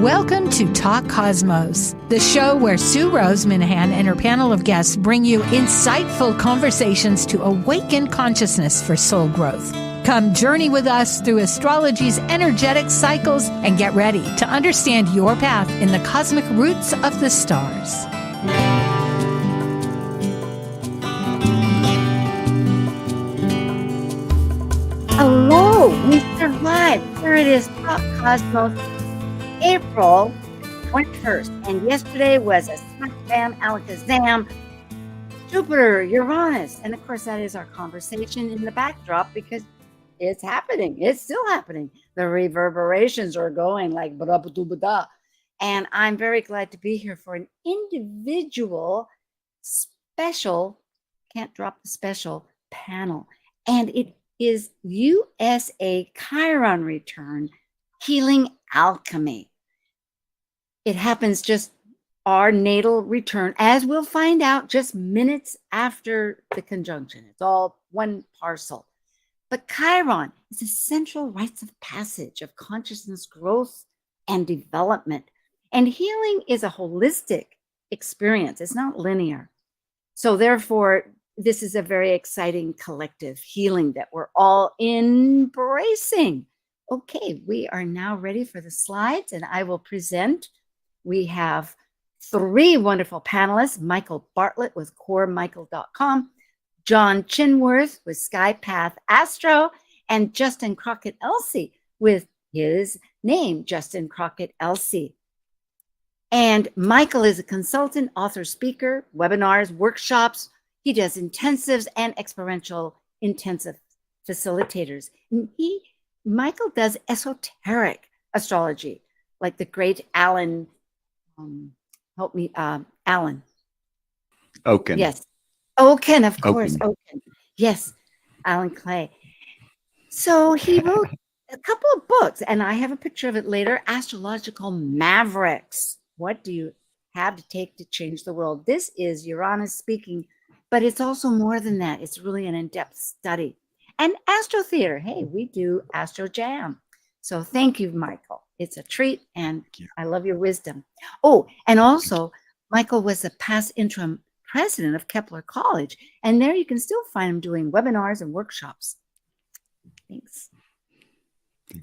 Welcome to Talk Cosmos, the show where Sue Minahan and her panel of guests bring you insightful conversations to awaken consciousness for soul growth. Come journey with us through astrology's energetic cycles and get ready to understand your path in the cosmic roots of the stars. Hello, we survived. Here it is, Talk Cosmos, April 21st. And yesterday was a smack bam alakazam, Jupiter, Uranus. And of course, that is our conversation in the backdrop because it's happening. It's still happening. The reverberations are going like ba-da-ba-doo-ba-da. And I'm very glad to be here for an individual special, can't drop the special, panel. And it is USA Chiron Return Healing Alchemy. It happens just our natal return, as we'll find out just minutes after the conjunction. It's all one parcel. But Chiron is essential rites of passage of consciousness growth and development. And healing is a holistic experience. It's not linear. So therefore, this is a very exciting collective healing that we're all embracing. Okay, we are now ready for the slides, and I will present. We have three wonderful panelists: Michael Bartlett with CoreMichael.com, John Chinworth with SkyPath Astro, and Justin Crockett Elzie with his name, Justin Crockett Elzie. And Michael is a consultant, author, speaker, webinars, workshops. He does intensives and experiential intensive facilitators. And Michael does esoteric astrology, like the great Alan, Alan. Oken. Yes. Oken, of course. Oken. Yes. Alan Clay. So he wrote a couple of books, and I have a picture of it later. Astrological Mavericks. What do you have to take to change the world? This is Uranus speaking, but it's also more than that. It's really an in-depth study. And Astro Theater. Hey, we do Astro Jam. So thank you, Michael. It's a treat, and I love your wisdom. Oh, and also, Michael was a past interim president of Kepler College, and there you can still find him doing webinars and workshops. Thanks.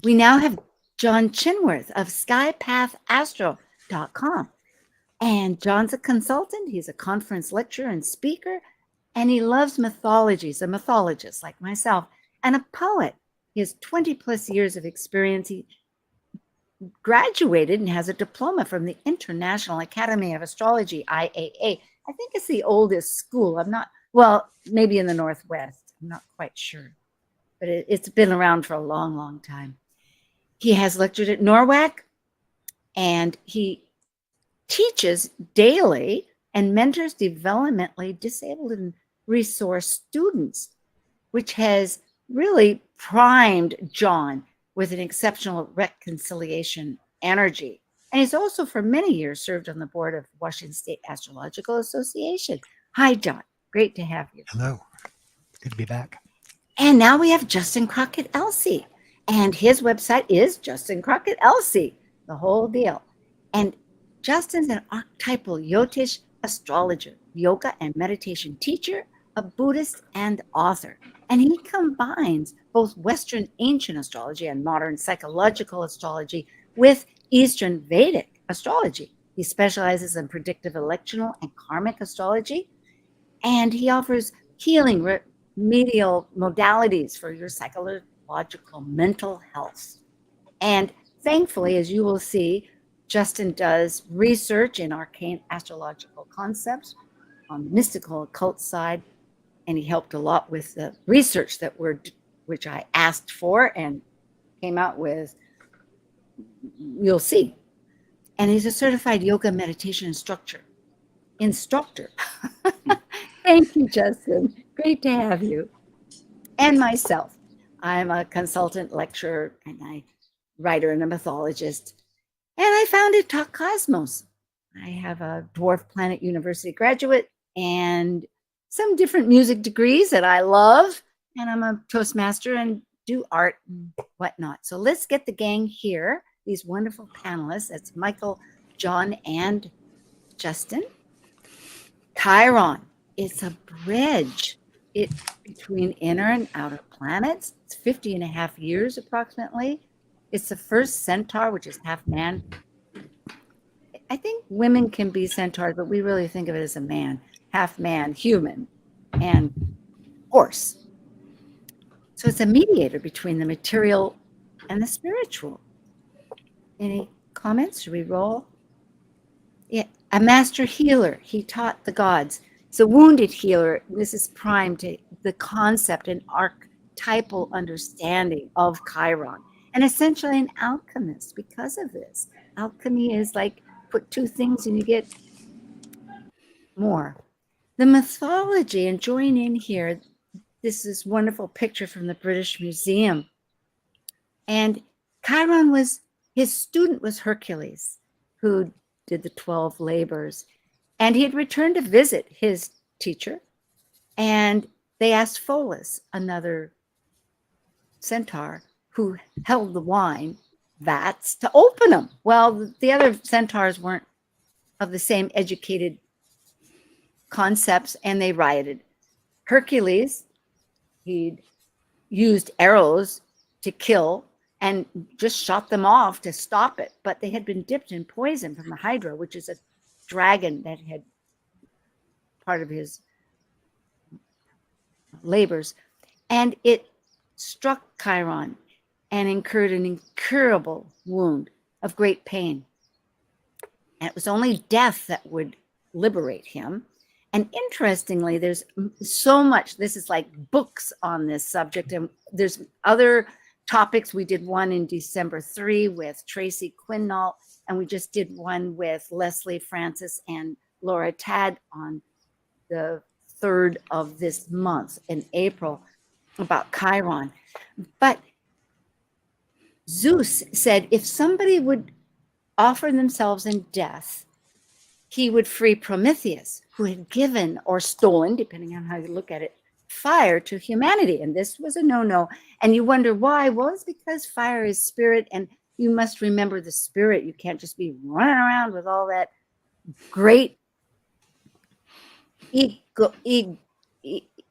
We now have John Chinworth of SkyPathAstro.com. And John's a consultant. He's a conference lecturer and speaker, and he loves mythology. He's a mythologist like myself and a poet. He has 20 plus years of experience. He graduated and has a diploma from the International Academy of Astrology, IAA. I think it's the oldest school. I'm not, well, maybe in the Northwest. I'm not quite sure. But it's been around for a long, long time. He has lectured at NORWAC, and he teaches daily and mentors developmentally disabled and resource students, which has really primed John with an exceptional reconciliation energy. And he's also for many years served on the board of Washington State Astrological Association. Hi, John. Great to have you. Hello. Good to be back. And now we have Justin Crockett Elzie. And his website is Justin Crockett Elzie, the whole deal. And Justin's an archetypal Yotish astrologer, yoga and meditation teacher, a Buddhist, and author. And he combines both Western ancient astrology and modern psychological astrology with Eastern Vedic astrology. He specializes in predictive electional and karmic astrology, and he offers healing remedial modalities for your psychological mental health. And thankfully, as you will see, Justin does research in arcane astrological concepts on the mystical occult side, and he helped a lot with the research which I asked for and came out with. You'll see. And he's a certified yoga meditation instructor. Thank you, Justin. Great to have you. And myself. I'm a consultant, lecturer, and a writer and a mythologist. And I founded Talk Cosmos. I have a Dwarf Planet University graduate and some different music degrees that I love. And I'm a Toastmaster and do art and whatnot. So let's get the gang here these wonderful panelists. That's Michael, John, and Justin. Chiron, it's a bridge between inner and outer planets. It's 50.5 years approximately. It's the first centaur, which is half man. I think women can be centaurs, but we really think of it as a man, half man, human, and horse. So it's a mediator between the material and the spiritual. Any comments? Should we roll? Yeah, a master healer. He taught the gods. He's a wounded healer. This is prime to the concept and archetypal understanding of Chiron, and essentially an alchemist because of this. Alchemy is like put two things and you get more. The mythology, and join in here, this is wonderful picture from the British Museum. And Chiron was, his student was Hercules, who did the 12 labors. And he had returned to visit his teacher. And they asked Pholus, another centaur, who held the wine vats, to open them. Well, the other centaurs weren't of the same educated concepts, and they rioted. Hercules, he'd used arrows to kill and just shot them off to stop it, but they had been dipped in poison from the Hydra, which is a dragon that had part of his labors, and it struck Chiron and incurred an incurable wound of great pain. And it was only death that would liberate him. And interestingly, there's so much, this is like books on this subject, and there's other topics. We did one in December 3 with Tracy Quinnall, and we just did one with Leslie Francis and Laura Tad on the 3rd of this month in April about Chiron. But Zeus said if somebody would offer themselves in death, he would free Prometheus, who had given or stolen, depending on how you look at it, fire to humanity. And this was a no-no. And you wonder why? Well, it's because fire is spirit, and you must remember the spirit. You can't just be running around with all that great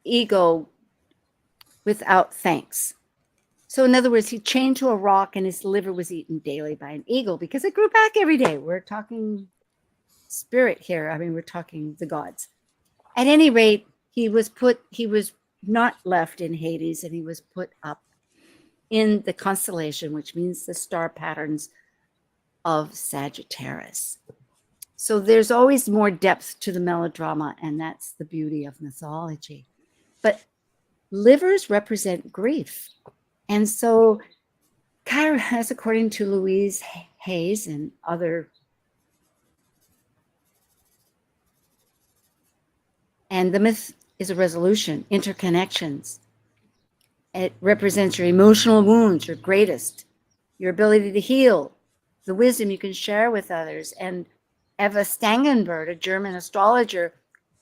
ego without thanks. So in other words, he chained to a rock and his liver was eaten daily by an eagle because it grew back every day. We're talking spirit here. I mean, we're talking the gods. At any rate, he was not left in Hades, and he was put up in the constellation, which means the star patterns of Sagittarius. So there's always more depth to the melodrama, and that's the beauty of mythology. But livers represent grief. And so Chiron, according to Louise Hayes and other, and the myth is a resolution, interconnections. It represents your emotional wounds, your greatest, your ability to heal, the wisdom you can share with others. And Eva Stangenberg, a German astrologer,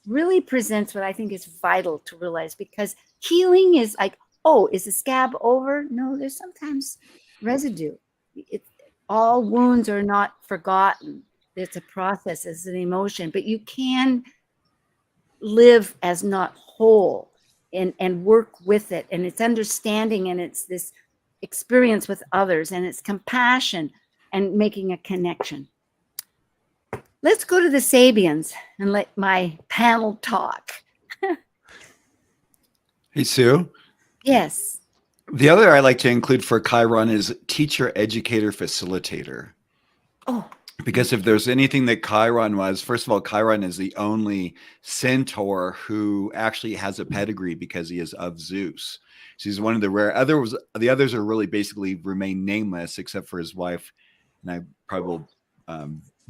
really presents what I think is vital to realize, because healing is like, oh, is the scab over? No, there's sometimes residue. All wounds are not forgotten. It's a process, it's an emotion, but you can live as not whole and work with it. And it's understanding, and it's this experience with others, and it's compassion and making a connection. Let's go to the Sabians and let my panel talk. Hey, Sue. Yes. The other I like to include for Chiron is teacher, educator, facilitator. Oh. Because if there's anything that Chiron was, first of all, Chiron is the only centaur who actually has a pedigree because he is of Zeus. So he's one of the rare. The others are really basically remain nameless except for his wife, and I probably will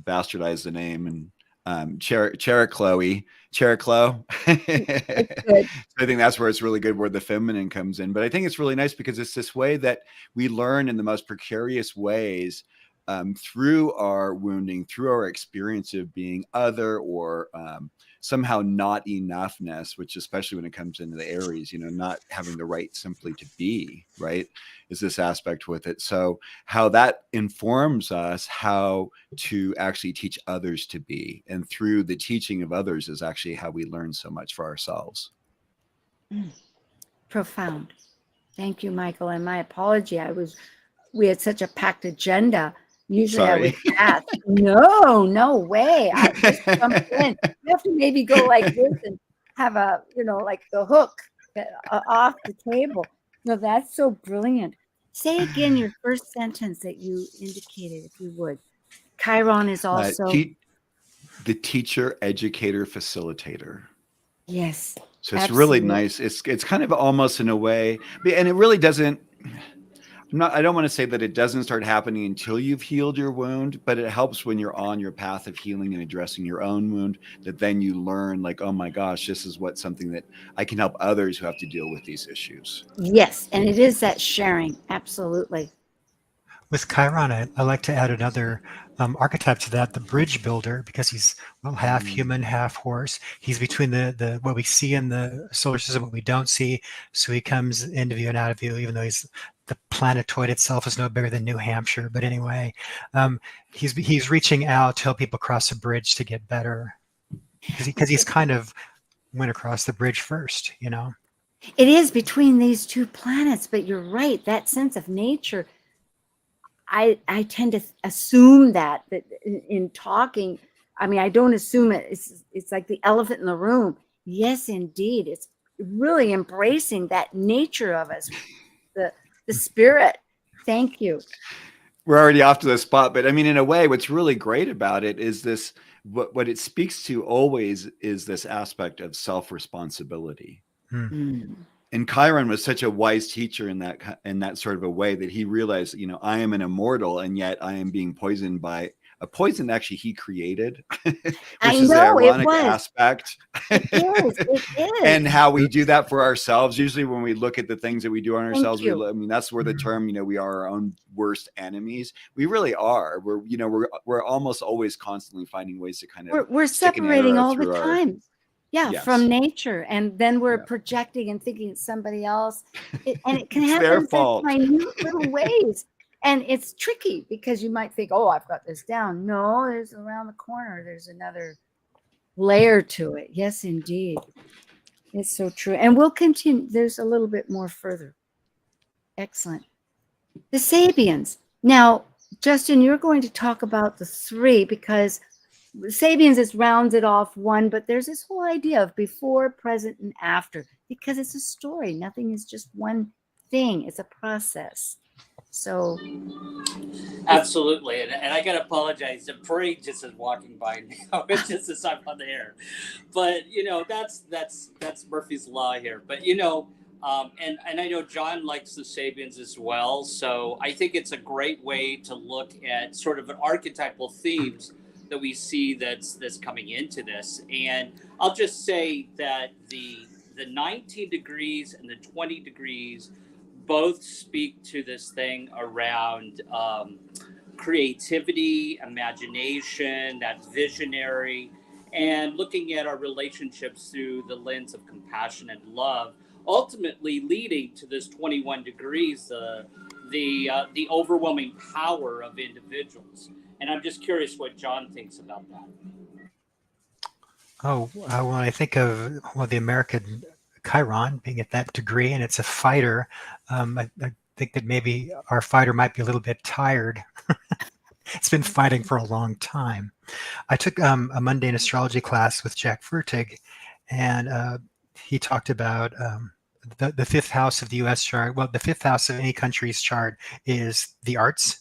bastardize the name, and Chericlo. I think that's where it's really good, where the feminine comes in. But I think it's really nice because it's this way that we learn in the most precarious ways, through our wounding, through our experience of being other or somehow not enoughness, which especially when it comes into the Aries, not having the right simply to be, right, is this aspect with it. So how that informs us how to actually teach others to be, and through the teaching of others is actually how we learn so much for ourselves. Profound. Thank you, Michael. And my apology. We had such a packed agenda. Usually Sorry. I would ask. No way. I just jumped in. You have to maybe go like this and have a, like the hook off the table. No, that's so brilliant. Say again your first sentence that you indicated, if you would. Chiron is also the teacher, educator, facilitator. Yes. So it's absolutely. really nice. It's kind of almost in a way, and it really doesn't. I don't want to say that it doesn't start happening until you've healed your wound, but it helps when you're on your path of healing and addressing your own wound, that then you learn like, oh my gosh, this is something that I can help others who have to deal with these issues. Yes. And it is that sharing. Absolutely. With Chiron, I like to add another archetype to that, the bridge builder, because he's half human, half horse. He's between the what we see in the solar system, what we don't see. So he comes into view and out of view, even though the planetoid itself is no bigger than New Hampshire. But anyway, he's reaching out to help people cross a bridge to get better, because he's kind of went across the bridge first, It is between these two planets, but you're right. That sense of nature, I tend to assume that in talking, I mean, I don't assume it. It's like the elephant in the room. Yes, indeed. It's really embracing that nature of us, the spirit. Thank you. We're already off to the spot, but I mean, in a way, what's really great about it is this, what it speaks to always is this aspect of self-responsibility. And Chiron was such a wise teacher in that sort of a way, that he realized, I am an immortal, and yet I am being poisoned by a poison actually he created, which is the ironic aspect. It is. And how we do that for ourselves. Usually when we look at the things that we do on ourselves, that's where the term, we are our own worst enemies. We really are. We're almost always constantly finding ways to kind of we're separating all the our time. From nature, and then we're projecting and thinking it's somebody else, and it can happen in such minute little ways, and it's tricky because you might think, oh, I've got this down. No, there's around the corner, there's another layer to it. Yes, indeed. It's so true. And we'll continue. There's a little bit more further. Excellent. The Sabians. Now, Justin, you're going to talk about the three, because Sabians is rounded off one, but there's this whole idea of before, present, and after, because it's a story. Nothing is just one thing. It's a process. So absolutely. And I gotta apologize. The parade just is walking by now. It's just as I'm on the air. But that's Murphy's Law here. But and I know John likes the Sabians as well. So I think it's a great way to look at sort of an archetypal themes that we see that's coming into this. And I'll just say that the 19 degrees and the 20 degrees both speak to this thing around creativity, imagination, that visionary, and looking at our relationships through the lens of compassion and love, ultimately leading to this 21 degrees, the overwhelming power of individuals. And I'm just curious what John thinks about that. When I think of the American Chiron being at that degree, and it's a fighter, I think that maybe our fighter might be a little bit tired. It's been fighting for a long time. I took a mundane astrology class with Jack Fertig, and he talked about the fifth house of the U.S. chart. Well, the fifth house of any country's chart is the arts.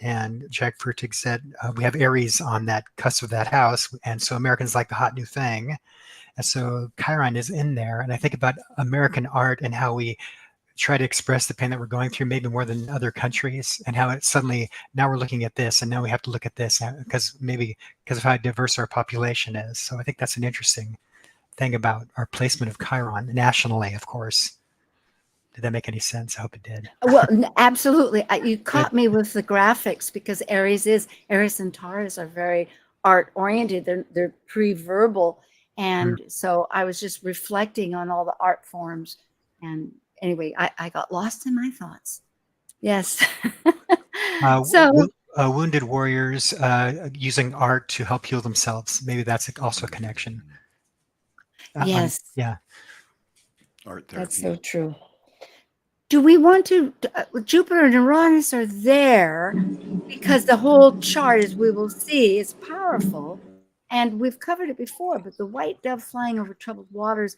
And Jack Fertig said, we have Aries on that cusp of that house. And so Americans like the hot new thing. And so Chiron is in there. And I think about American art and how we try to express the pain that we're going through, maybe more than other countries, and how it suddenly, now we're looking at this, and now we have to look at this because of how diverse our population is. So I think that's an interesting thing about our placement of Chiron nationally, of course. Did that make any sense? I hope it did. Well, absolutely. You caught me with the graphics, because Aries and Taurus are very art oriented. They're pre-verbal, And so I was just reflecting on all the art forms. And anyway, I got lost in my thoughts. Yes. So wounded warriors using art to help heal themselves. Maybe that's also a connection. yes, Yeah. Art therapy. that's so true. Do we want to, Jupiter and Uranus are there because the whole chart, as we will see, is powerful. And we've covered it before, but the white dove flying over troubled waters,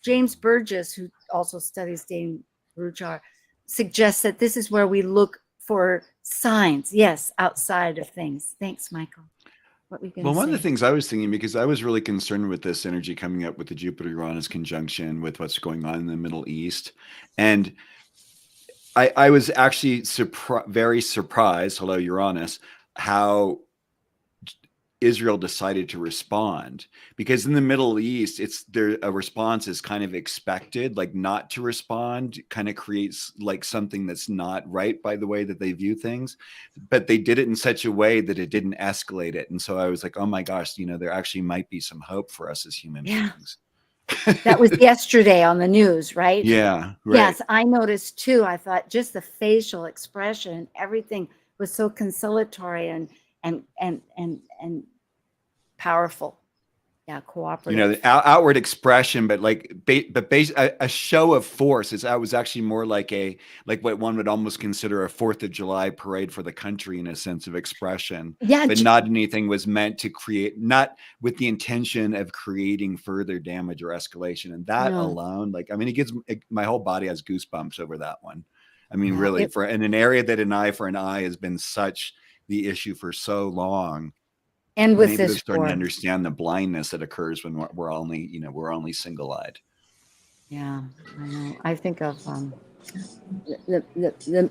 James Burgess, who also studies Dane Rujar, suggests that this is where we look for signs, yes, outside of things. Thanks, Michael. What were you going to say? Well, one of the things I was thinking, because I was really concerned with this energy coming up with the Jupiter-Uranus conjunction with what's going on in the Middle East. And I was actually very surprised, hello, Uranus, how Israel decided to respond, because in the Middle East, a response is kind of expected. Like, not to respond kind of creates like something that's not right by the way that they view things, but they did it in such a way that it didn't escalate it. And so I was like, oh my gosh, there actually might be some hope for us as human beings. That was yesterday on the news, right? Yeah. Right. Yes, I noticed too. I thought just the facial expression, everything was so conciliatory and powerful. Yeah, cooperative. The outward expression, but a show of force. I was actually more like what one would almost consider a 4th of July parade for the country in a sense of expression. Yeah, but not anything was meant to create, not with the intention of creating further damage or escalation. And that alone, it gives my whole body has goosebumps over that one. I mean, really, in an area that an eye for an eye has been such the issue for so long. And with maybe this, they're starting to understand the blindness that occurs when we're only single-eyed. Yeah, I know. I think of the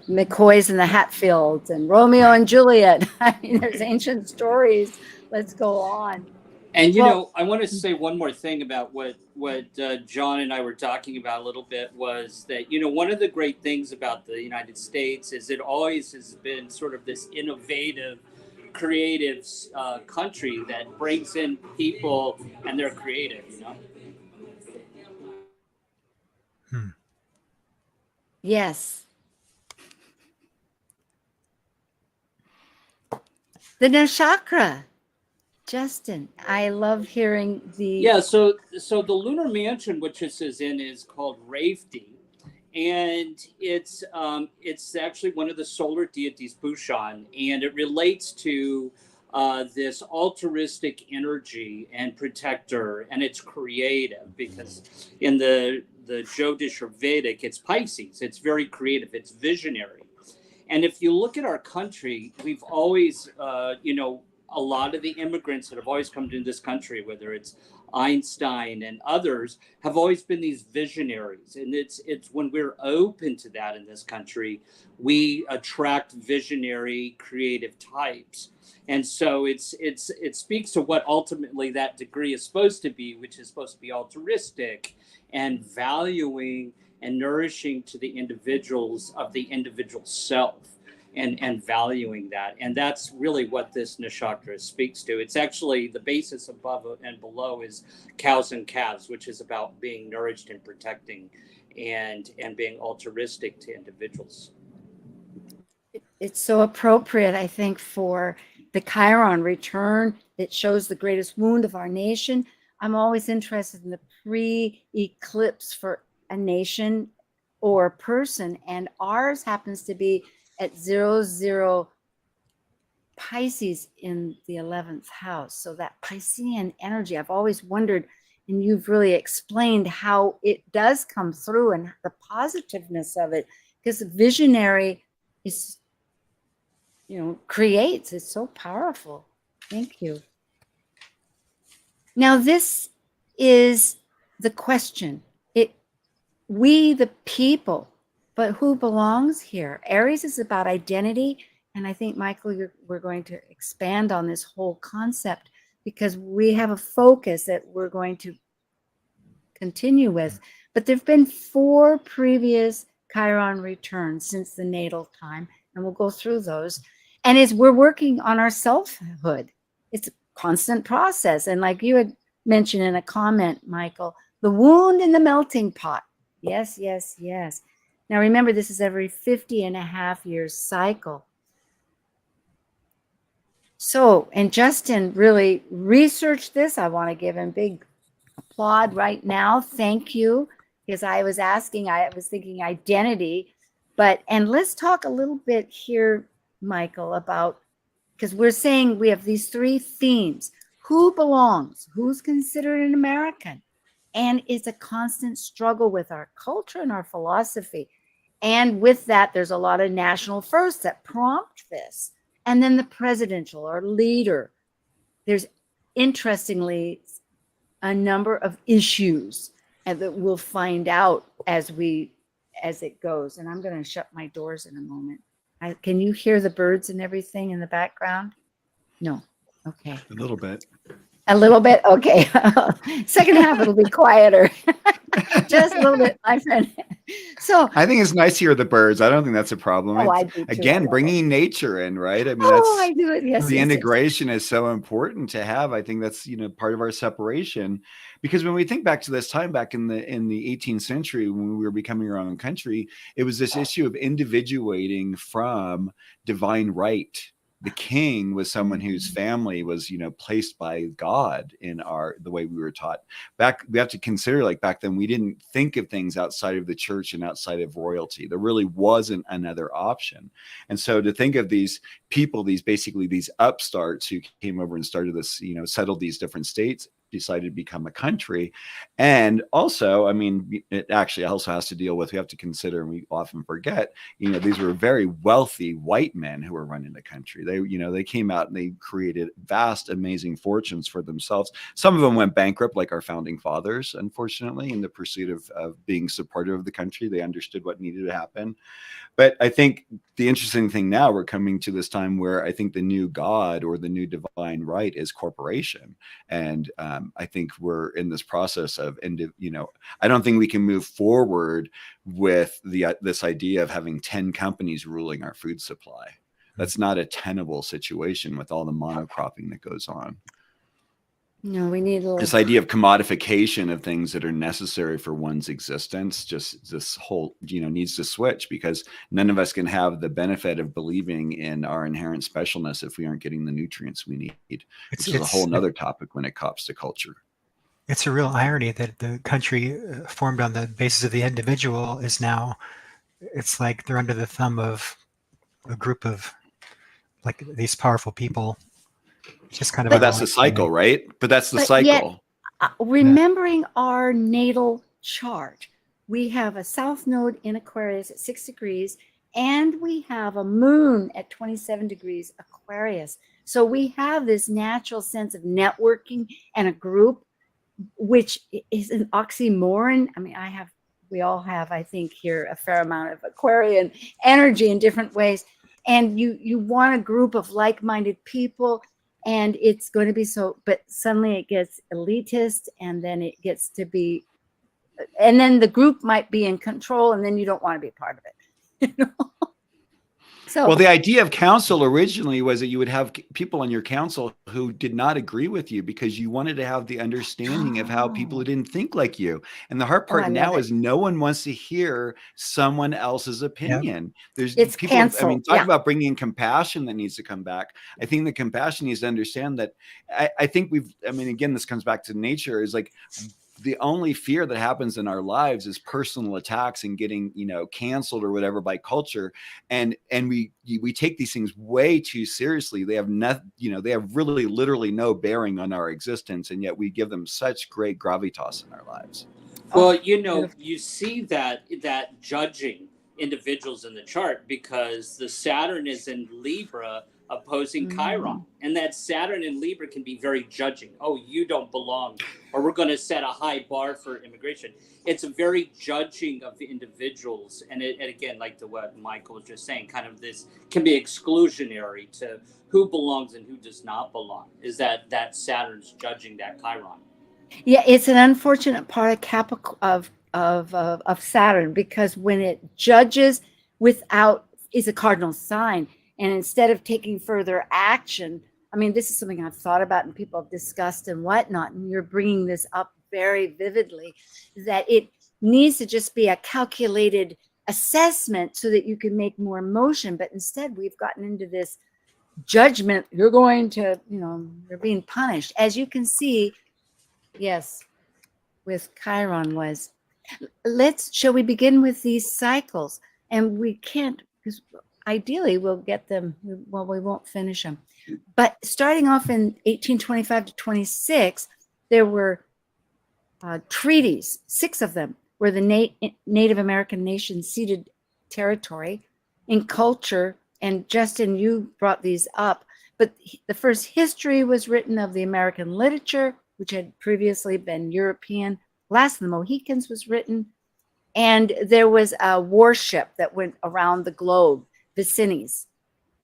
McCoys and the Hatfields and Romeo and Juliet. I mean, there's ancient stories. Let's go on. And I want to say one more thing about what John and I were talking about a little bit, was that one of the great things about the United States is it always has been sort of this innovative, creative country that brings in people and they're creative, Yes. The nakshatra. Justin, I love hearing the... Yeah, so the lunar mansion, which this is in, is called Rafti. And it's actually one of the solar deities, Bhushan, and it relates to this altruistic energy and protector, and it's creative, because in the Jyotish or Vedic, it's Pisces. It's very creative. It's visionary. And if you look at our country, we've always, a lot of the immigrants that have always come to this country, whether it's Einstein and others, have always been these visionaries. And it's when we're open to that in this country, we attract visionary, creative types. And so it speaks to what ultimately that degree is supposed to be, which is supposed to be altruistic and valuing and nourishing to the individuals of the individual self. And valuing that. And that's really what this nakshatra speaks to. It's actually the basis above and below is cows and calves, which is about being nourished and protecting and being altruistic to individuals. It's so appropriate, I think, for the Chiron return. It shows the greatest wound of our nation. I'm always interested in the pre-eclipse for a nation or a person, and ours happens to be at 00 Pisces in the 11th house. So that Piscean energy, I've always wondered, and you've really explained how it does come through and the positiveness of it, because visionary is, creates, it's so powerful. Thank you. Now this is the question. We the people, but who belongs here? Aries is about identity. And I think, Michael, we're going to expand on this whole concept, because we have a focus that we're going to continue with. But there have been 4 previous Chiron returns since the natal time, and we'll go through those. And we're working on our selfhood. It's a constant process. And like you had mention in a comment, Michael, the wound in the melting pot. Yes, yes, yes. Now remember, this is every 50.5 years cycle. So, and Justin really researched this. I want to give him big applaud right now. Thank you. Because I was thinking identity. And let's talk a little bit here, Michael, about, because we're saying we have these three themes. Who belongs? Who's considered an American? And it's a constant struggle with our culture and our philosophy. And with that, there's a lot of national firsts that prompt this. And then the presidential or leader. There's, interestingly, a number of issues and that we'll find out as it goes. And I'm going to shut my doors in a moment. Can you hear the birds and everything in the background? No. Okay. A little bit. A little bit? Okay. Second half, it'll be quieter. Just a little bit, my friend. So I think it's nice to hear the birds. I don't think that's a problem. I do too. Again, bringing nature in, right? I mean, I do it. Yes. The integration is so important to have. I think that's, part of our separation, because when we think back to this time back in the 18th century, when we were becoming our own country, it was this issue of individuating from divine right. The king was someone whose family was, placed by God in the way we were taught. We have to consider, back then, we didn't think of things outside of the church and outside of royalty. There really wasn't another option. And so to think of these people, these upstarts who came over and started this, settled these different states, decided to become a country. And also, I mean, it actually also has to deal with, we have to consider, and we often forget, these were very wealthy white men who were running the country. They came out and they created vast, amazing fortunes for themselves. Some of them went bankrupt, like our founding fathers, unfortunately, in the pursuit of being supportive of the country. They understood what needed to happen. But I think the interesting thing now, we're coming to this time where I think the new God or the new divine right is corporation. And I think we're in this process of, I don't think we can move forward with this idea of having 10 companies ruling our food supply. That's not a tenable situation with all the monocropping that goes on. No, we need this idea of commodification of things that are necessary for one's existence. Just this whole, needs to switch, because none of us can have the benefit of believing in our inherent specialness if we aren't getting the nutrients we need. It's a whole nother topic when it comes to culture. It's a real irony that the country formed on the basis of the individual is now, it's like they're under the thumb of a group of these powerful people. Just kind of. But that's the cycle, right? But that's the cycle. Yet, remembering our natal chart, we have a south node in Aquarius at 6 degrees, and we have a moon at 27 degrees Aquarius. So we have this natural sense of networking and a group, which is an oxymoron. I mean, we all have, I think, here a fair amount of Aquarian energy in different ways. And you want a group of like-minded people. And it's going to be but suddenly it gets elitist, and then it gets to be, and then the group might be in control, and then you don't want to be a part of it. So, well, the idea of council originally was that you would have people on your council who did not agree with you, because you wanted to have the understanding of how people who didn't think like you. And the hard part now is no one wants to hear someone else's opinion. There's people, canceled. talk about bringing compassion that needs to come back. I think the compassion needs to understand that I think again, this comes back to nature, is the only fear that happens in our lives is personal attacks and getting, canceled or whatever by culture. And we take these things way too seriously. They have they have really literally no bearing on our existence. And yet we give them such great gravitas in our lives. Well, you see that judging individuals in the chart, because the Saturn is in Libra opposing Chiron, and that Saturn in Libra can be very judging. Oh, you don't belong, or we're going to set a high bar for immigration. It's a very judging of the individuals, and again, like what Michael was just saying, kind of this can be exclusionary to who belongs and who does not belong. Is that Saturn's judging that Chiron? Yeah, it's an unfortunate part of Saturn, because when it judges is a cardinal sign. And instead of taking further action, I mean, this is something I've thought about and people have discussed and whatnot, and you're bringing this up very vividly, that it needs to just be a calculated assessment so that you can make more motion. But instead, we've gotten into this judgment. You're going to, you're being punished. As you can see, yes, with Chiron was. Shall we begin with these cycles? And we can't, because ideally we'll get them, well, we won't finish them. But starting off in 1825 to 26, there were treaties, 6 of them, where the Native American nations ceded territory in culture. And Justin, you brought these up, but the first history was written of the American literature, which had previously been European. Last of the Mohicans was written. And there was a warship that went around the globe, Vicini's.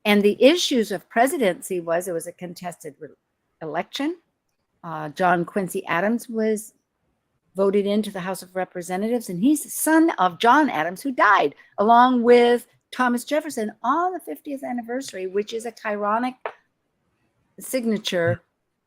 And the issues of presidency was, it was a contested election. John Quincy Adams was voted into the House of Representatives, and he's the son of John Adams, who died, along with Thomas Jefferson on the 50th anniversary, which is a Chironic signature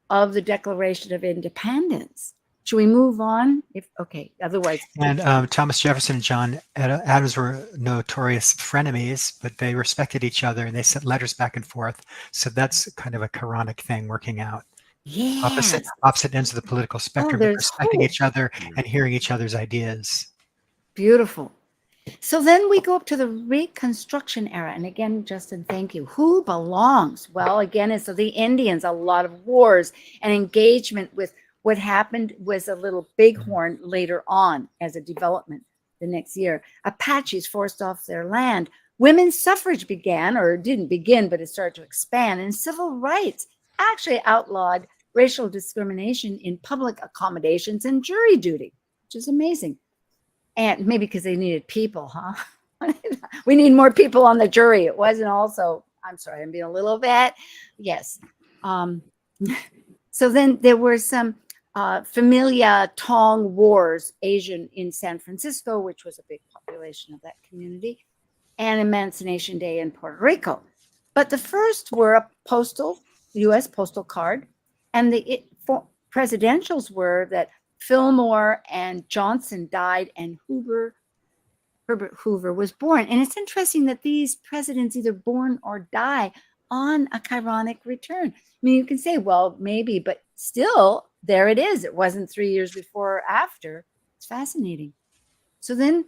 of the Declaration of Independence. Should we move on? Okay, otherwise. And Thomas Jefferson and John Adams were notorious frenemies, but they respected each other and they sent letters back and forth. So that's kind of a Chironic thing working out. Yes. Opposite ends of the political spectrum, but respecting each other and hearing each other's ideas. Beautiful. So then we go up to the Reconstruction era. And again, Justin, thank you. Who belongs? Well, again, it's the Indians, a lot of wars and engagement with. What happened was a little bighorn later on as a development the next year. Apaches forced off their land. Women's suffrage began, or didn't begin, but it started to expand. And civil rights actually outlawed racial discrimination in public accommodations and jury duty, which is amazing. And maybe because they needed people, huh? We need more people on the jury. It wasn't also, I'm sorry, I'm being a little bit, yes. So then there were some Familia Tong Wars, Asian in San Francisco, which was a big population of that community, and Emancipation Day in Puerto Rico. But the first were a U.S. postal card, and the presidentials were that Fillmore and Johnson died and Herbert Hoover was born. And it's interesting that these presidents either born or die on a Chironic return. I mean, you can say, well, maybe, but still, there it is. It wasn't 3 years before or after. It's fascinating. So then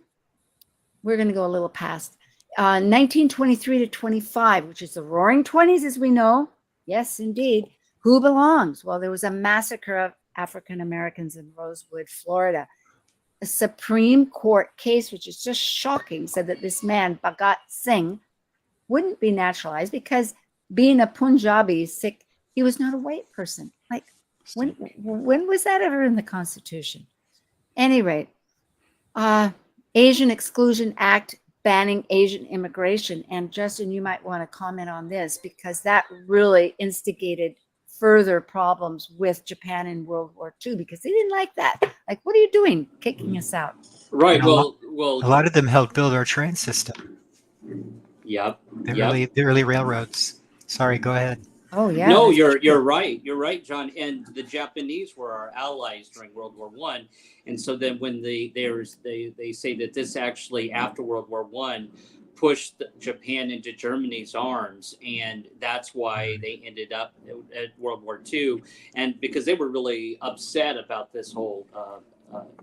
we're going to go a little past 1923 to 25, which is the Roaring 20s, as we know. Yes, indeed. Who belongs? Well, there was a massacre of African Americans in Rosewood, Florida. A Supreme Court case, which is just shocking, said that this man, Bhagat Singh, wouldn't be naturalized because being a Punjabi Sikh, he was not a white person. Like, when was that ever in the Constitution? Any rate, Asian Exclusion Act banning Asian immigration. And Justin, you might want to comment on this because that really instigated further problems with Japan in World War II because they didn't like that. Like, what are you doing, kicking us out? Right. Well, a lot of them helped build our train system. Yep. The early railroads. Sorry, go ahead. Oh yeah. No, you're right. You're right, John. And the Japanese were our allies during World War I. And so then when they say that this actually after World War I pushed Japan into Germany's arms, and that's why they ended up at World War II. And because they were really upset about this whole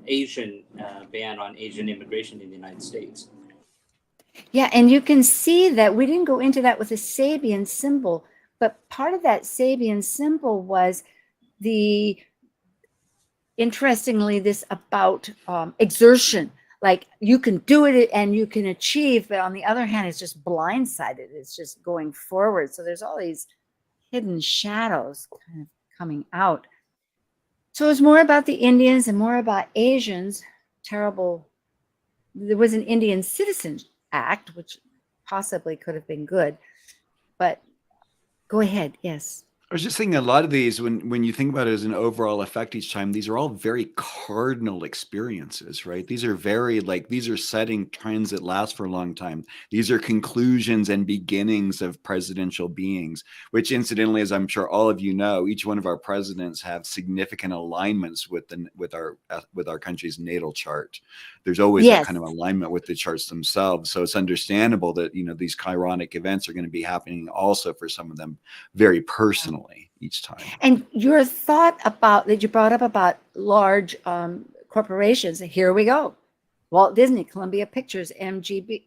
Asian ban on Asian immigration in the United States. Yeah, and you can see that we didn't go into that with the Sabian symbol, but part of that Sabian symbol was interestingly, this about exertion. Like you can do it and you can achieve, but on the other hand, it's just blindsided. It's just going forward. So there's all these hidden shadows kind of coming out. So it's more about the Indians and more about Asians. Terrible. There was an Indian Citizens Act, which possibly could have been good, but go ahead. Yes. I was just thinking a lot of these, when you think about it as an overall effect each time, these are all very cardinal experiences, right? These are very these are setting trends that last for a long time. These are conclusions and beginnings of presidential beings, which incidentally, as I'm sure all of you know, each one of our presidents have significant alignments with our country's natal chart. There's always that kind of alignment with the charts themselves. So it's understandable that, these chironic events are going to be happening also for some of them very personally each time. And your thought about that you brought up about large corporations, here we go. Walt Disney, Columbia Pictures, MGM.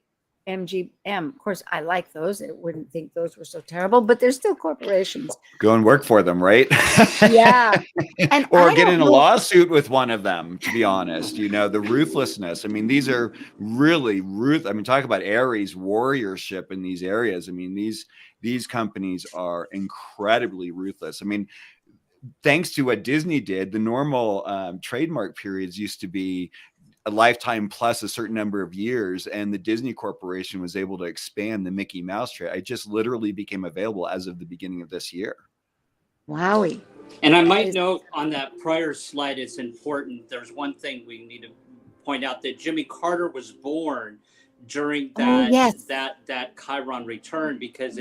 Of course, I like those. I wouldn't think those were so terrible, but they're still corporations. Go and work for them, right? Yeah. And or get in a lawsuit with one of them, to be honest. The ruthlessness. I mean, these are really talk about Aries warriorship in these areas. I mean, these companies are incredibly ruthless. I mean, thanks to what Disney did, the normal trademark periods used to be a lifetime plus a certain number of years, and the Disney Corporation was able to expand the Mickey Mouse trade. It just literally became available as of the beginning of this year. Wowie. And I might note on that prior slide, it's important. There's one thing we need to point out, that Jimmy Carter was born during that Chiron return, because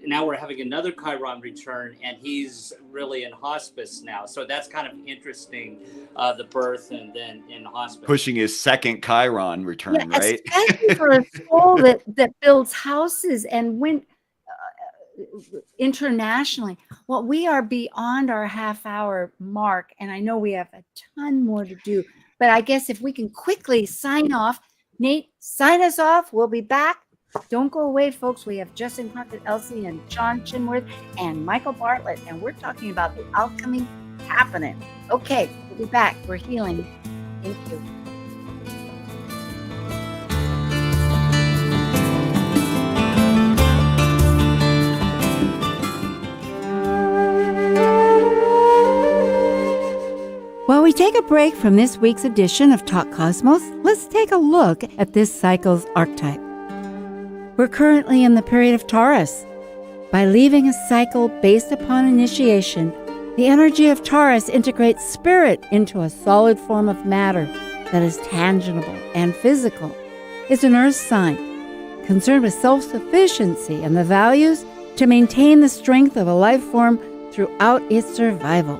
now we're having another Chiron return, and he's really in hospice now. So that's kind of interesting, the birth and then in hospice. Pushing his second Chiron return, right? Especially for a soul that builds houses and went internationally. Well, we are beyond our half-hour mark, and I know we have a ton more to do. But I guess if we can quickly sign off, Nate, sign us off. We'll be back. Don't go away, folks. We have Justin Crockett, Elzie, and John Chinworth, and Michael Bartlett, and we're talking about the alchemy happening. Okay, we'll be back. We're healing. Thank you. While we take a break from this week's edition of Talk Cosmos, let's take a look at this cycle's archetype. We're currently in the period of Taurus. By leaving a cycle based upon initiation, the energy of Taurus integrates spirit into a solid form of matter that is tangible and physical. It's an earth sign, concerned with self-sufficiency and the values to maintain the strength of a life form throughout its survival.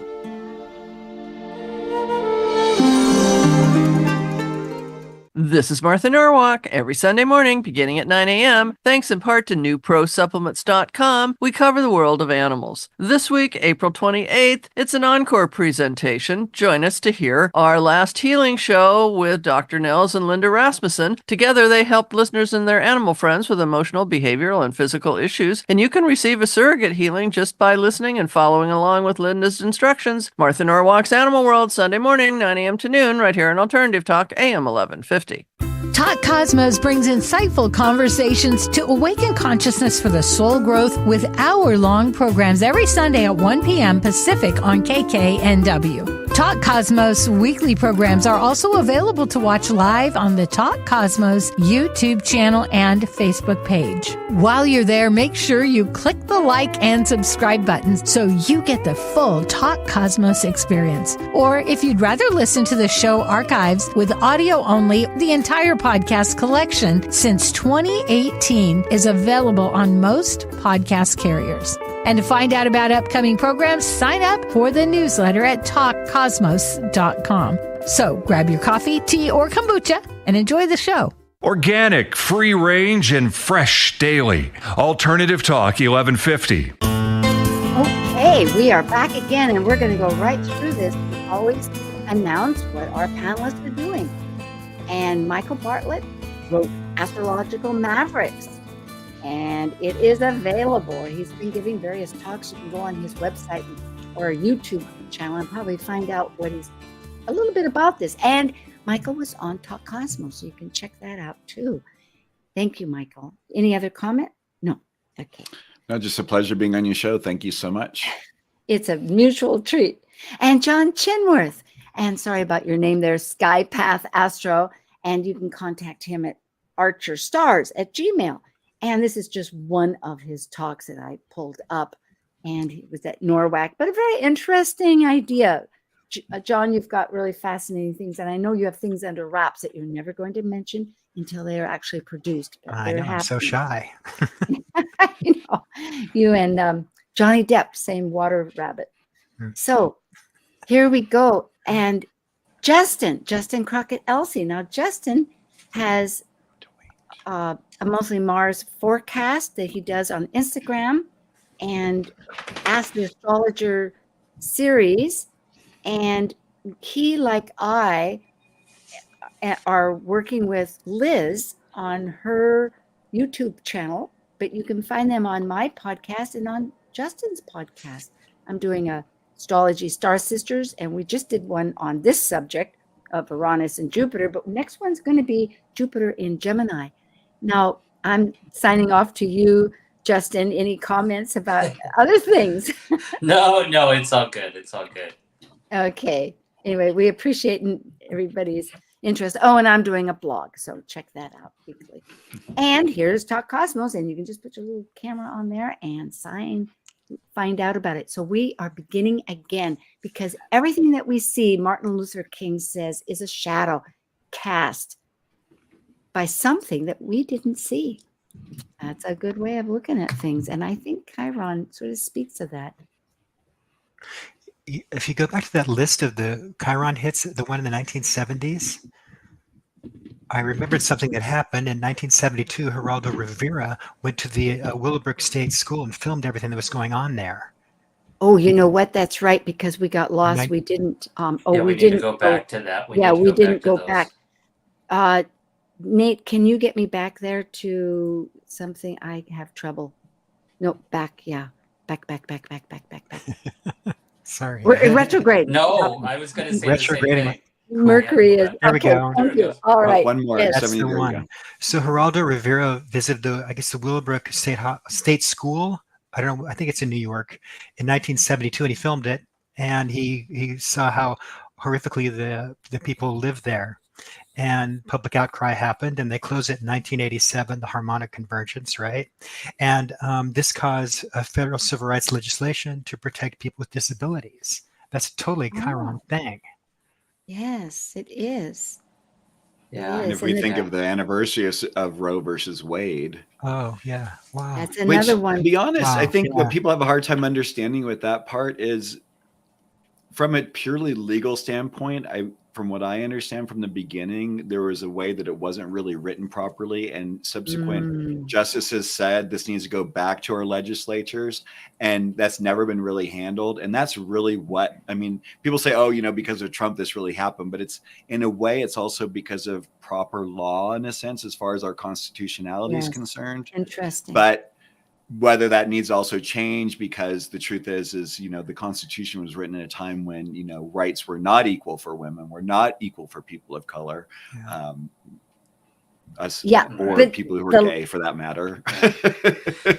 This is Martha Norwalk. Every Sunday morning, beginning at 9 a.m., thanks in part to NewProSupplements.com, we cover the world of animals. This week, April 28th, it's an encore presentation. Join us to hear our last healing show with Dr. Nels and Linda Rasmussen. Together, they help listeners and their animal friends with emotional, behavioral, and physical issues, and you can receive a surrogate healing just by listening and following along with Linda's instructions. Martha Norwalk's Animal World, Sunday morning, 9 a.m. to noon, right here on Alternative Talk, AM 1150. Talk Cosmos brings insightful conversations to awaken consciousness for the soul growth with hour-long programs every Sunday at 1 p.m. Pacific on KKNW. Talk Cosmos weekly programs are also available to watch live on the Talk Cosmos YouTube channel and Facebook page. While you're there, make sure you click the like and subscribe buttons so you get the full Talk Cosmos experience. Or if you'd rather listen to the show archives with audio only, the entire podcast collection since 2018 is available on most podcast carriers. And to find out about upcoming programs, sign up for the newsletter at talkcosmos.com. So grab your coffee, tea, or kombucha and enjoy the show. Organic, free range, and fresh daily. Alternative Talk 1150. Okay, we are back again, and we're going to go right through this. We always announce what our panelists are doing. And Michael Bartlett wrote Astrological Mavericks, and it is available. He's been giving various talks. You can go on his website or YouTube channel and probably find out a little bit about this. And Michael was on Talk Cosmos, so you can check that out too. Thank you, Michael. Any other comment? No. Okay. No, just a pleasure being on your show. Thank you so much. It's a mutual treat. And John Chinworth, and sorry about your name there, Skypath Astro, and you can contact him at archerstars@gmail.com. And this is just one of his talks that I pulled up and he was at Norwalk, but a very interesting idea. John, you've got really fascinating things, and I know you have things under wraps that you're never going to mention until they are actually produced. But I know, I'm so shy. You and Johnny Depp, same water rabbit. Hmm. So here we go. And Justin Crockett Elzie. Now, Justin has a mostly Mars forecast that he does on Instagram and Ask the Astrologer series. And he, like I, are working with Liz on her YouTube channel, but you can find them on my podcast and on Justin's podcast. I'm doing a astrology star sisters, and we just did one on this subject of Uranus and Jupiter, but next one's going to be Jupiter in Gemini. Now, I'm signing off to you, Justin. Any comments about other things? No, it's all good. It's all good. Okay. Anyway, we appreciate everybody's interest. Oh, and I'm doing a blog, so check that out weekly. And here's Talk Cosmos, and you can just put your little camera on there and find out about it. So we are beginning again, because everything that we see, Martin Luther King says, is a shadow cast by something that we didn't see. That's a good way of looking at things. And I think Chiron sort of speaks to that. If you go back to that list of the Chiron hits, the one in the 1970s, I remembered something that happened in 1972. Geraldo Rivera went to the Willowbrook State School and filmed everything that was going on there. Oh, you know what? That's right, because we got lost. We didn't. We didn't go back to that. We didn't go back. Nate, can you get me back there to something? I have trouble. No, back. Yeah, back. Sorry. We're in retrograde. No, I was going to say retrograde. Mercury is. There we go. Thank you. All right. One more. Yes. That's the one. So Geraldo Rivera visited the Willowbrook State School. I don't know. I think it's in New York in 1972, and he filmed it. And he saw how horrifically the people lived there. And public outcry happened, and they closed it in 1987, the harmonic convergence, right? And this caused a federal civil rights legislation to protect people with disabilities. That's totally a Chiron thing. Yes, it is. Yeah. And if we think of the anniversary of Roe versus Wade. Oh, yeah. Wow. That's another one. To be honest, Wow, I think yeah. what people have a hard time understanding with that part is, from a purely legal standpoint, from what I understand from the beginning, there was a way that it wasn't really written properly, and subsequent justices said this needs to go back to our legislatures, and that's never been really handled. And that's really what, I mean, people say, oh, because of Trump, this really happened, but it's, in a way, it's also because of proper law, in a sense, as far as our constitutionality is concerned. Interesting. But whether that needs to also change, because the truth is the Constitution was written at a time when rights were not equal for women, were not equal for people of color, or people who were gay, for that matter.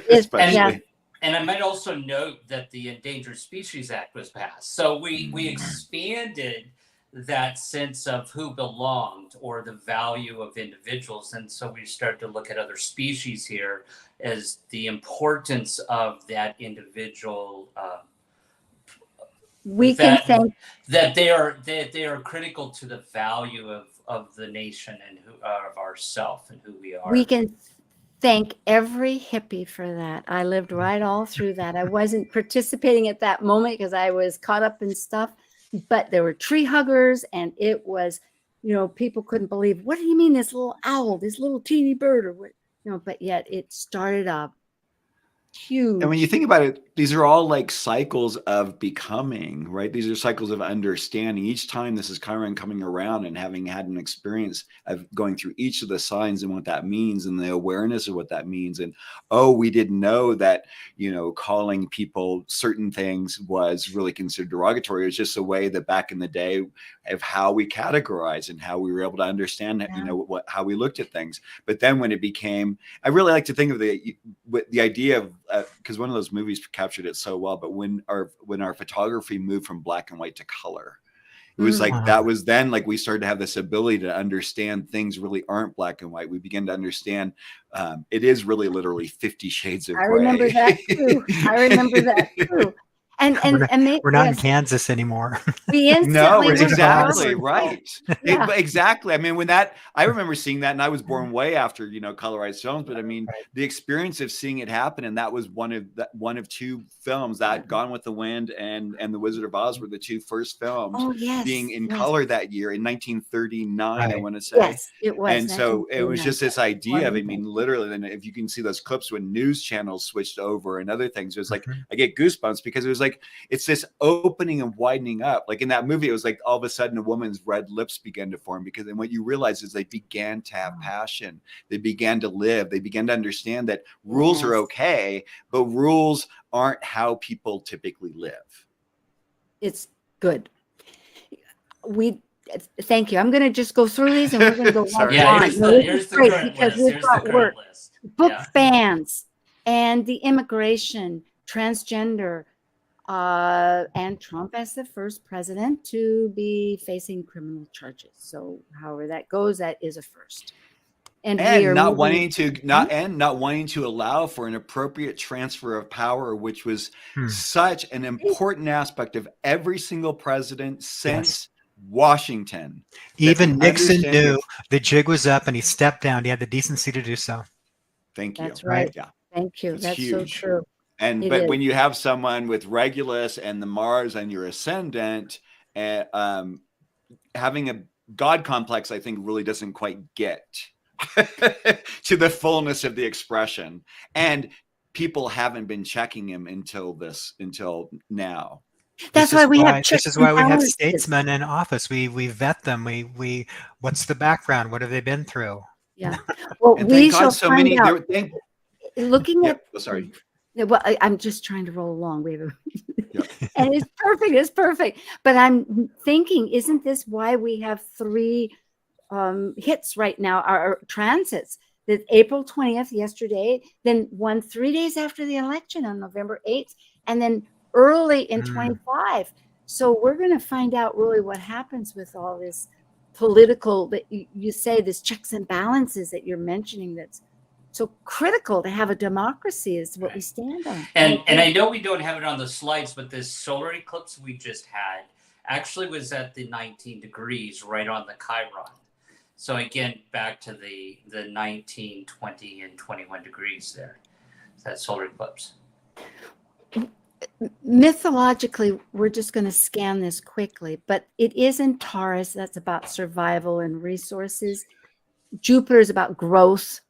Especially. And I might also note that the Endangered Species Act was passed, so we expanded that sense of who belonged or the value of individuals. And so we start to look at other species here as the importance of that individual. We can thank that they are critical to the value of the nation and of ourself and who we are. We can thank every hippie for that. I lived right all through that. I wasn't participating at that moment because I was caught up in stuff. But there were tree huggers, and it was, people couldn't believe, what do you mean this little owl, this little teeny bird, or what, but yet it started up huge. And when you think about it, these are all like cycles of becoming, right? These are cycles of understanding. Each time this is Chiron coming around and having had an experience of going through each of the signs and what that means, and the awareness of what that means. And, we didn't know that, calling people certain things was really considered derogatory. It was just a way that back in the day of how we categorize and how we were able to understand, how we looked at things. But then when it became, I really like to think of the idea of, because one of those movies captured it so well, but when our photography moved from black and white to color, It was like, that was then like we started to have this ability to understand things really aren't black and white. We began to understand it is really literally 50 shades of gray. I remember that too. I remember that too. And we're not in Kansas anymore. We instantly exactly right. Yeah. Exactly. I mean, I remember seeing that, and I was born way after, colorized films, but I mean, the experience of seeing it happen, and that was one of two films, that Gone with the Wind and The Wizard of Oz were the two first films being in color that year in 1939, I want to say. Yes, it was. And so it was just this idea of, I mean, literally, and if you can see those clips when news channels switched over and other things, it was like, I get goosebumps because it was like, it's this opening and widening up. Like in that movie, it was like all of a sudden a woman's red lips began to form, because then what you realize is they began to have passion. They began to live. They began to understand that rules are okay, but rules aren't how people typically live. It's good. Thank you. I'm going to just go through these and we're going to go on. Here's the current because list. we've got work. List. Book bans and the immigration, transgender, and Trump as the first president to be facing criminal charges. So however that goes, that is a first. And not wanting to allow for an appropriate transfer of power, which was such an important aspect of every single president since Washington. Even Nixon knew the jig was up and he stepped down. He had the decency to do so. Thank you. That's right. Yeah. Thank you. That's huge. So true. But when you have someone with Regulus and the Mars and your ascendant, having a God complex, I think really doesn't quite get to the fullness of the expression. And people haven't been checking him until now. That's why we have this is why we have statesmen in office. We vet them. We what's the background? What have they been through? Yeah. Well, we shall find out. Looking at sorry. Well, I'm just trying to roll along. We have and it's perfect. It's perfect. But I'm thinking, isn't this why we have 3 hits right now? Our transits. That April 20th, yesterday, then 3 days after the election on November 8th, and then early in 25. So we're going to find out really what happens with all this political, that you say, this checks and balances that you're mentioning, that's so critical to have a democracy, is what we stand on. And I know we don't have it on the slides, but this solar eclipse we just had actually was at the 19 degrees right on the Chiron. So again, back to the 19, 20, and 21 degrees there. That solar eclipse. Mythologically, we're just going to scan this quickly, but it is in Taurus. That's about survival and resources. Jupiter is about growth.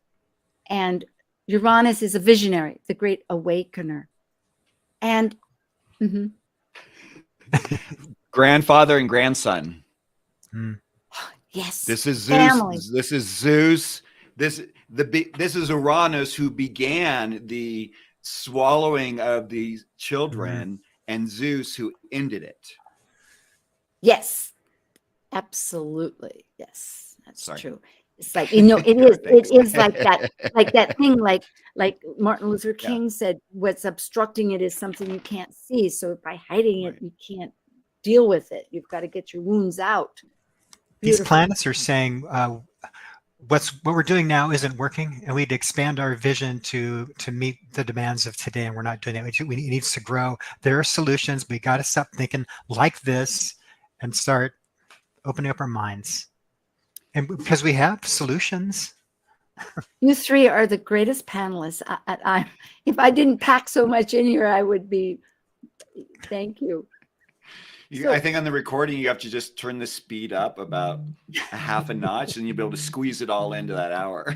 And Uranus is a visionary, the great awakener. And grandfather and grandson. Yes. This is Zeus. Family. This is Zeus. This is Uranus, who began the swallowing of the children, and Zeus, who ended it. Yes. Absolutely. Yes. That's true. It's like, it is like that thing, like Martin Luther King said, what's obstructing it is something you can't see. So by hiding it, you can't deal with it. You've got to get your wounds out. These planets are saying what we're doing now isn't working, and we need to expand our vision to meet the demands of today, and we're not doing it. It needs to grow. There are solutions. We got to stop thinking like this and start opening up our minds. And because we have solutions. You 3 are the greatest panelists. If I didn't pack so much in here, I would be. Thank you. I think on the recording, you have to just turn the speed up about a half a notch, and you'll be able to squeeze it all into that hour.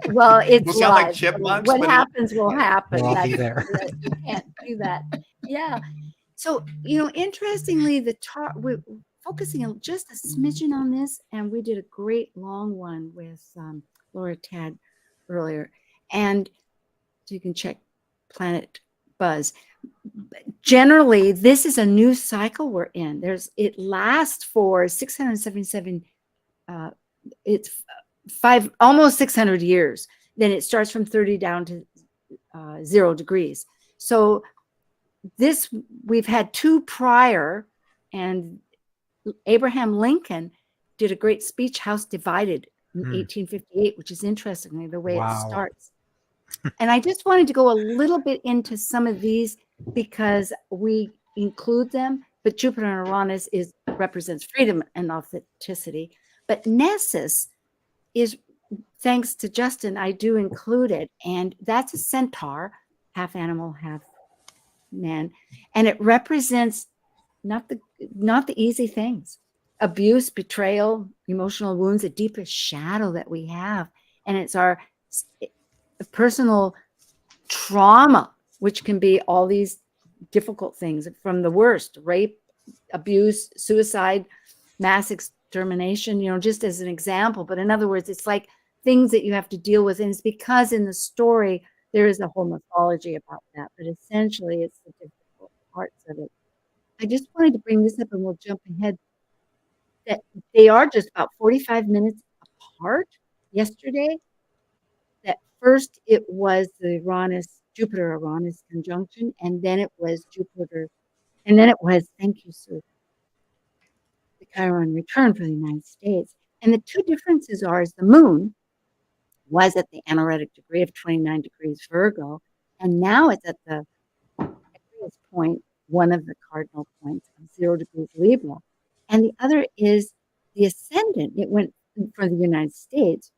Well, it's we'll sound like chipmunks. What happens will happen. We'll be there. You can't do that. Yeah. So, interestingly, we're focusing on just a smidgen on this, and we did a great long one with Laura Tad earlier, and so you can check Planet Buzz. Generally, this is a new cycle we're in. It lasts for 677. It's almost 600 years. Then it starts from 30 down to 0 degrees. So we've had 2 prior, and Abraham Lincoln did a great speech, House Divided, in 1858, which is interestingly the way it starts. And I just wanted to go a little bit into some of these because we include them, but Jupiter and Uranus represents freedom and authenticity. But Nessus is, thanks to Justin, I do include it. And that's a centaur, half animal, half man. And it represents not the easy things. Abuse, betrayal, emotional wounds, the deepest shadow that we have. And it's our personal trauma, which can be all these difficult things, from the worst: rape, abuse, suicide, mass extermination, just as an example. But in other words, it's like things that you have to deal with. And it's because in the story, there is a whole mythology about that. But essentially, it's the difficult parts of it. I just wanted to bring this up, and we'll jump ahead, that they are just about 45 minutes apart. Yesterday, that first it was the Jupiter-Uranus conjunction, and then it was Jupiter, and then it was, thank you, Sue, the Chiron return for the United States. And the two differences are, is the moon was at the anaretic degree of 29 degrees Virgo, and now it's at the Aries point, one of the cardinal points of 0 degrees Libra. And the other is the ascendant. It went for the United States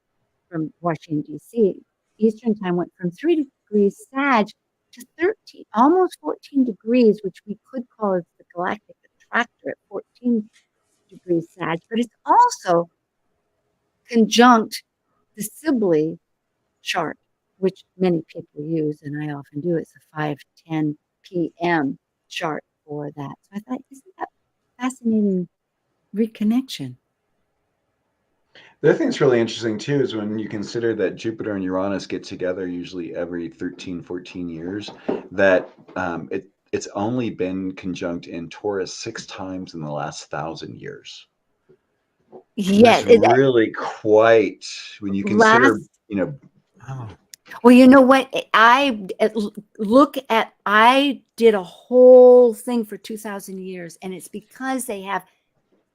from Washington, D.C. Eastern time went from 3 degrees Sag to 13, almost 14 degrees, which we could call as the galactic attractor at 14 degrees Sag. But it's also conjunct the Sibley chart, which many people use, and I often do. It's a 5:10 p.m. chart for that. So I thought, isn't that fascinating reconnection? The other thing that's really interesting too is when you consider that Jupiter and Uranus get together usually every 13, 14 years, that it's only been conjunct in Taurus 6 times in the last 1,000 years. Yes, it's really quite, when you consider, Well, you know what? I did a whole thing for 2,000 years, and it's because they have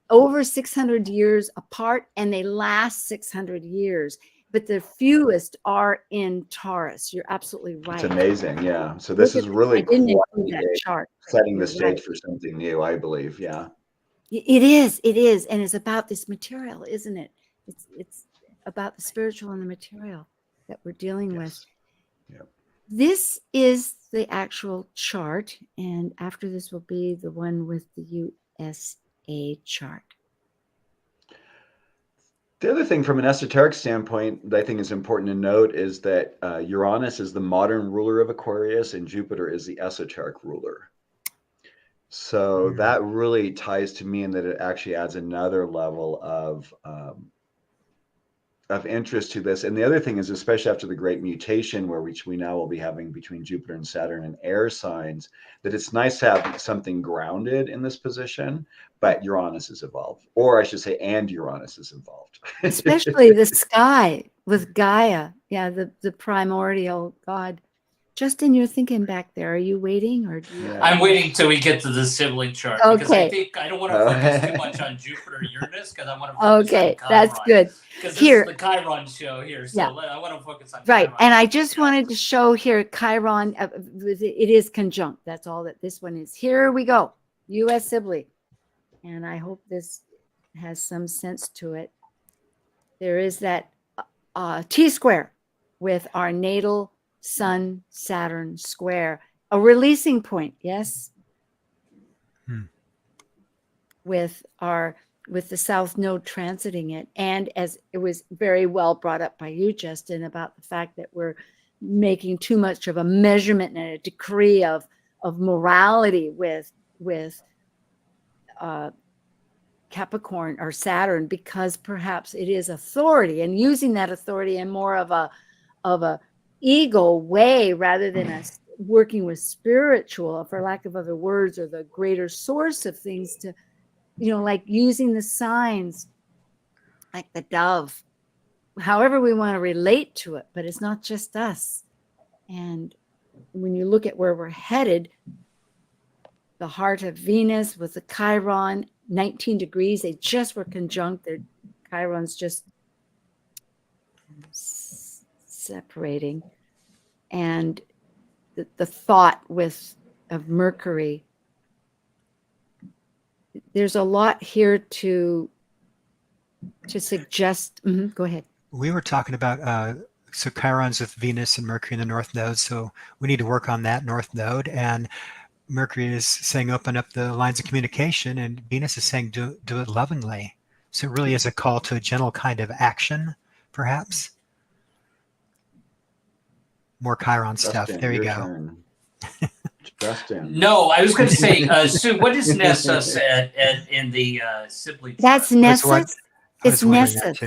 over 600 years apart, and they last 600 years. But the fewest are in Taurus. You're absolutely right. It's amazing, yeah. So this is really that chart, setting the stage for something new, I believe. Yeah. It is, and it's about this material, isn't it? It's about the spiritual and the material that we're dealing with. Yep. This is the actual chart, and after this will be the one with the USA chart. The other thing from an esoteric standpoint that I think is important to note is that Uranus is the modern ruler of Aquarius and Jupiter is the esoteric ruler. So that really ties to me in that it actually adds another level of interest to this. And the other thing is, especially after the great mutation, which we now will be having between Jupiter and Saturn and air signs, that it's nice to have something grounded in this position, but Uranus is involved, or I should say, and Uranus is involved. Especially the sky with Gaia. Yeah, the primordial god. Justin, you're thinking back there. Are you waiting, or do you? I'm waiting till we get to the sibling chart because I think I don't want to focus too much on Jupiter Uranus because I want to focus on Chiron. That's good. Because this is the Chiron show here, so I want to focus on Chiron. Right, and I just wanted to show here Chiron. It is conjunct. That's all that this one is. Here we go. U.S. Sibley, and I hope this has some sense to it. There is that T-square with our natal Sun Saturn square, a releasing point, yes, with the South Node transiting it, and as it was very well brought up by you, Justin, about the fact that we're making too much of a measurement and a decree of morality with Capricorn or Saturn, because perhaps it is authority, and using that authority in more of a ego way rather than us working with spiritual, for lack of other words, or the greater source of things, to like using the signs like the dove, however we want to relate to it, but it's not just us. And when you look at where we're headed, the heart of Venus with the Chiron, 19 degrees. They just were conjunct. Their Chiron's just separating. And the thought of Mercury, there's a lot here to suggest. Go ahead. We were talking about so Chiron's with Venus and Mercury in the North Node, so we need to work on that North Node. And Mercury is saying open up the lines of communication, and Venus is saying do it lovingly. So it really is a call to a gentle kind of action, perhaps. More Chiron stuff. Justin, there you your go. turn. Justin. No, I was going to say, Sue, what is Nessus in the Sibley chart? That's Nessus. It's Nessus.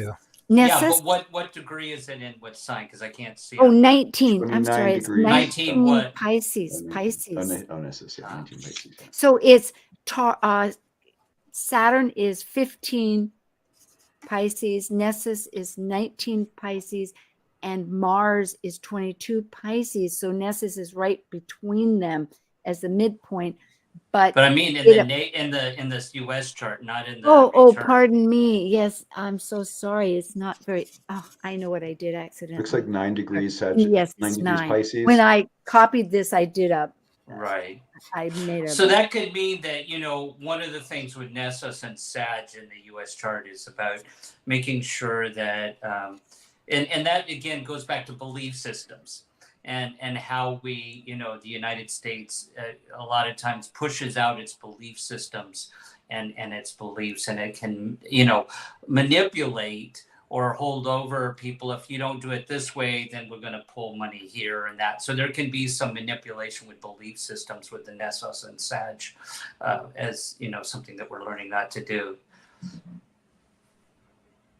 Nessus. Yeah, but what degree is it in? What sign? Because I can't see it. Oh, 19. I'm sorry. It's degrees. 19 what? Pisces. Oh, Pisces. Nessus, yeah, 19 Pisces. Yeah. So it's Saturn is 15 Pisces, Nessus is 19 Pisces, and Mars is 22 Pisces. So Nessus is right between them as the midpoint. But I mean in this US chart, not in the oh, chart. pardon me. Yes, I'm so sorry. It's not very. Oh, I know what I did accidentally. Looks like 9 degrees Sagittarius. Yes, 9 it's degrees 9. Pisces. When I copied this, I did Right. I made a. So that could mean that, one of the things with Nessus and Sag in the US chart is about making sure that, and that again goes back to belief systems and how we, the United States a lot of times pushes out its belief systems and its beliefs, and it can, manipulate or hold over people. If you don't do it this way, then we're going to pull money here and that. So there can be some manipulation with belief systems with the Nessus and Sag, as something that we're learning not to do.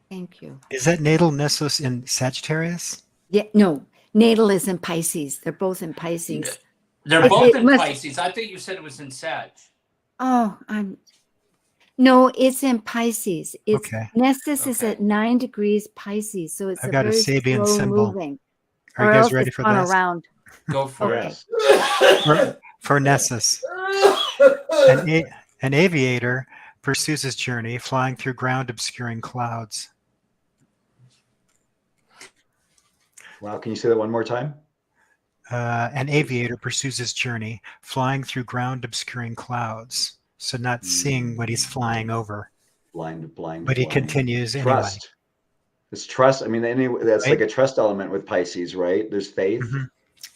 Thank you. Is that natal Nessus in Sagittarius? Yeah, no. Natal is in Pisces. They're both in Pisces. They're both in Pisces. I think you said it was in Sag. Oh, no, it's in Pisces. It's Okay. Nessus is at 9 degrees Pisces, so it's I've got a very Sabian slow symbol. moving. Are you guys ready for this? Around. Go for Okay. it. For Nessus. An aviator pursues his journey, flying through ground obscuring clouds. Wow, can you say that one more time? An aviator pursues his journey, flying through ground obscuring clouds. So not seeing what he's flying over. Blind. But he continues anyway. Trust. It's trust. I mean, that's Right? like a trust element with Pisces, right? There's faith. Mm-hmm.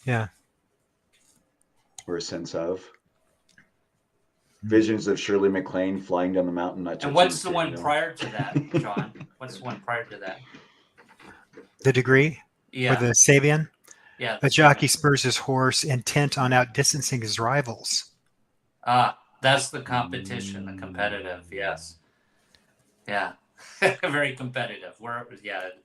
Yeah. Or a sense of. Visions of Shirley MacLaine flying down the mountain. Not And what's the one prior to that, John? What's the one prior to that? The degree? Yeah. Or the Sabian? Yeah. A jockey spurs his horse, intent on outdistancing his rivals. That's the competition, the competitive. Yes. Yeah. Very competitive.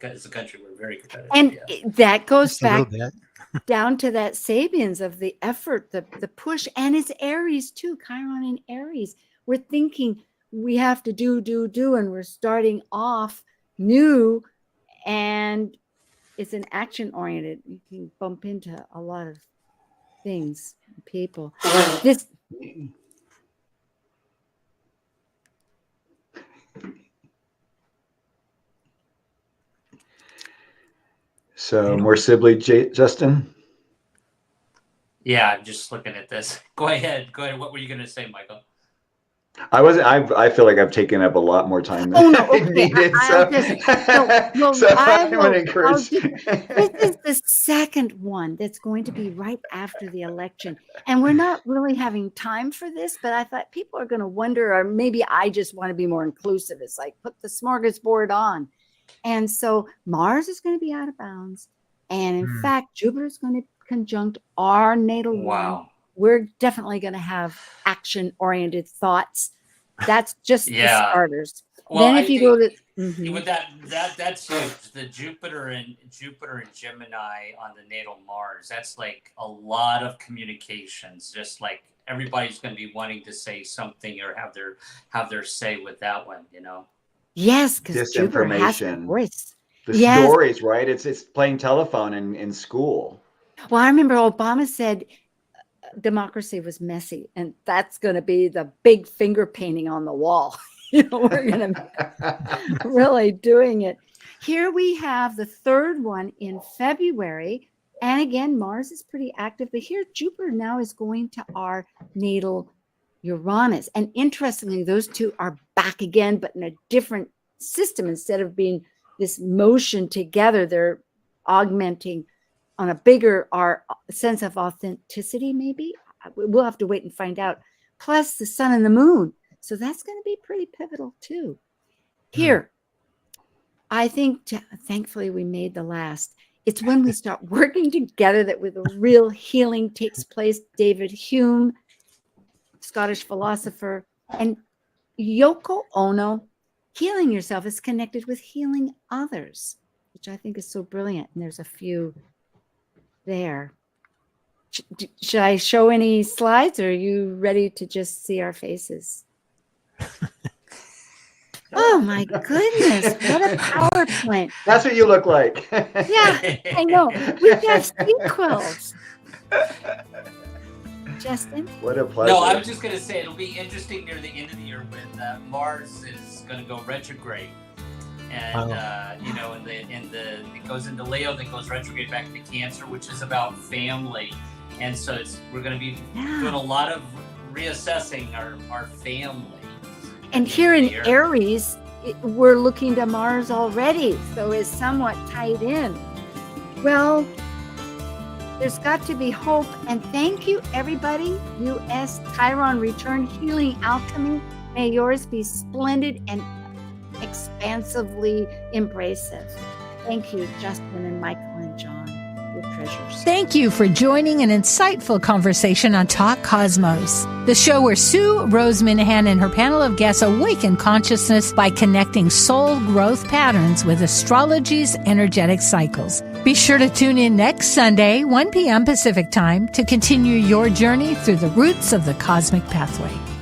As a country, we're very competitive. And that goes Just a little back bit. down to that Sabians of the effort, the push, and it's Aries too, Chiron and Aries. We're thinking we have to do, and we're starting off new, and it's an action oriented. You can bump into a lot of things, people. This. So more Sibley, Justin? Yeah, I'm just looking at this. Go ahead. What were you going to say, Michael? I feel like I've taken up a lot more time than I needed. This is the second one that's going to be right after the election. And we're not really having time for this, but I thought people are going to wonder, or maybe I just want to be more inclusive. It's like, put the smorgasbord on. And so Mars is going to be out of bounds. And in fact, Jupiter is going to conjunct our natal one. We're definitely going to have action-oriented thoughts. That's just the starters. Well, then if you go to with that's huge. The Jupiter and Gemini on the natal Mars. That's like a lot of communications. Just like everybody's going to be wanting to say something or have their say with that one. Yes, because Jupiter has a voice. The stories, right? It's playing telephone in school. Well, I remember Obama said democracy was messy, and that's going to be the big finger painting on the wall. We're going to be really doing it. Here we have the third one in February. And again, Mars is pretty active, but here Jupiter now is going to our natal Uranus. And interestingly, those two are back again, but in a different system. Instead of being this motion together, they're augmenting on a bigger our sense of authenticity, maybe. We'll have to wait and find out. Plus the sun and the moon. So that's going to be pretty pivotal too. Here, I think, thankfully, we made the last. It's when we start working together that with the real healing takes place. David Hume, Scottish philosopher, and Yoko Ono, healing yourself is connected with healing others, which I think is so brilliant. And there's a few there. Should I show any slides, or are you ready to just see our faces? Oh my goodness, what a PowerPoint. That's what you look like. Yeah, I know. We've got sequels. Justin? What a pleasure. No, I was just going to say it'll be interesting near the end of the year when Mars is going to go retrograde. And, it goes into Leo, then goes retrograde back to Cancer, which is about family. And so we're going to be doing a lot of reassessing our family. And here in Aries, we're looking to Mars already, so it's somewhat tied in. Well, there's got to be hope. And thank you, everybody. US Chiron Return Healing Alchemy. May yours be splendid and expansively embracive. Thank you, Justin and Michael and John. Your treasures. Thank you for joining an insightful conversation on Talk Cosmos, the show where Sue Minahan and her panel of guests awaken consciousness by connecting soul growth patterns with astrology's energetic cycles. Be sure to tune in next Sunday, 1 p.m. Pacific Time, to continue your journey through the roots of the cosmic pathway.